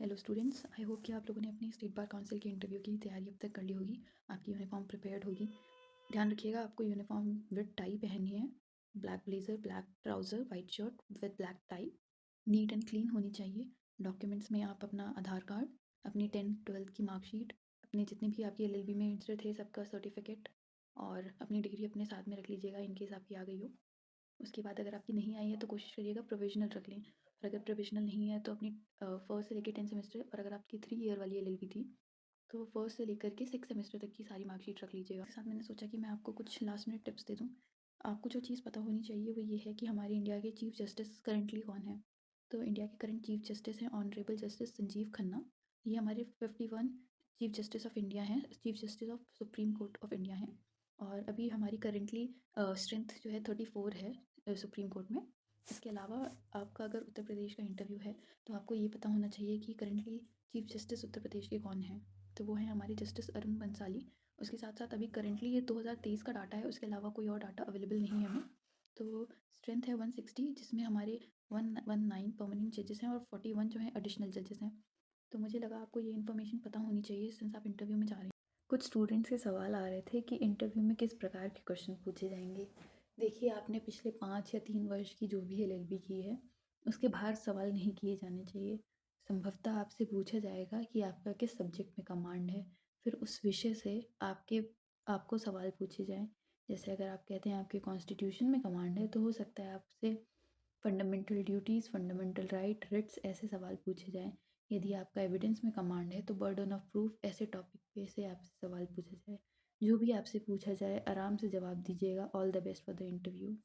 Hello students, I hope कि आप लोगों ने अपनी स्टेट बार काउंसिल के इंटरव्यू की तैयारी अब तक कर ली होगी। आपकी यूनिफॉर्म प्रिपेयर्ड होगी। ध्यान रखिएगा, आपको यूनिफॉर्म विद टाई पहननी है। Black blazer, black trouser, white shirt with black tie. Neat and clean होनी चाहिए। डॉक्यूमेंट्स में आप अपना आधार कार्ड, अपनी 10th-12th की मार्कशीट, अपने जितने भी आपकी एलएलबी में इंटरेस्ट थे सबका सर्टिफिकेट और अपनी डिग्री अपने साथ में रख लीजिएगा इन केस आपकी आ गई हो। उसके बाद अगर आपकी नहीं आई है तो कोशिश करिएगा प्रोविज़नल रख लें, और अगर प्रोविज़नल नहीं है तो अपनी फर्स्ट से लेके 10th सेमेस्टर, और अगर आपकी 3 ईयर वाली एलएलबी थी तो फर्स्ट से लेकर के 6 सेमेस्टर तक की सारी मार्कशीट रख लीजिएगा। इसके साथ मैंने सोचा कि मैं आपको कुछ लास्ट मिनट टिप्स दे दूँ। आपको जो चीज़ पता होनी चाहिए वो ये है कि हमारे इंडिया के चीफ जस्टिस करंटली कौन है। तो इंडिया के करंट चीफ जस्टिस हैं ऑनरेबल जस्टिस संजीव खन्ना। ये हमारे 51 चीफ जस्टिस ऑफ इंडिया हैं, chief justice of supreme court of India हैं। और अभी हमारी करेंटली स्ट्रेंथ जो है 34 है सुप्रीम कोर्ट में। इसके अलावा आपका अगर उत्तर प्रदेश का इंटरव्यू है तो आपको ये पता होना चाहिए कि currently chief justice Uttar Pradesh के कौन हैं। तो वो हैं हमारे जस्टिस अरुण बंसाली। उसके साथ साथ अभी करंटली ये 2023 का डाटा है, उसके अलावा कोई और डाटा अवेलेबल नहीं है हमें। तो स्ट्रेंथ है 160, जिसमें हमारे 119 परमानेंट जजेस हैं और 41 जो हैं एडिशनल जजेस हैं। तो मुझे लगा आपको ये इन्फॉर्मेशन पता होनी चाहिए सिंस आप इंटरव्यू में जा रहे हैं। कुछ स्टूडेंट्स के सवाल आ रहे थे कि इंटरव्यू में किस प्रकार के क्वेश्चन पूछे जाएंगे। देखिए, आपने पिछले 5 या 3 वर्ष की जो भी एलएलबी की है उसके बाहर सवाल नहीं किए जाने चाहिए। संभवतः आपसे पूछा जाएगा कि आपका किस सब्जेक्ट में कमांड है, फिर उस विषय से आपको सवाल पूछे जाएं। जैसे अगर आप कहते हैं आपके कॉन्स्टिट्यूशन में कमांड है तो हो सकता है आपसे fundamental duties, fundamental right, writs ऐसे सवाल पूछे जाएं। यदि आपका एविडेंस में कमांड है तो बर्डन ऑफ प्रूफ ऐसे टॉपिक पे से आपसे सवाल पूछा जाए। जो भी आपसे पूछा जाए आराम से जवाब दीजिएगा। All the best for the interview.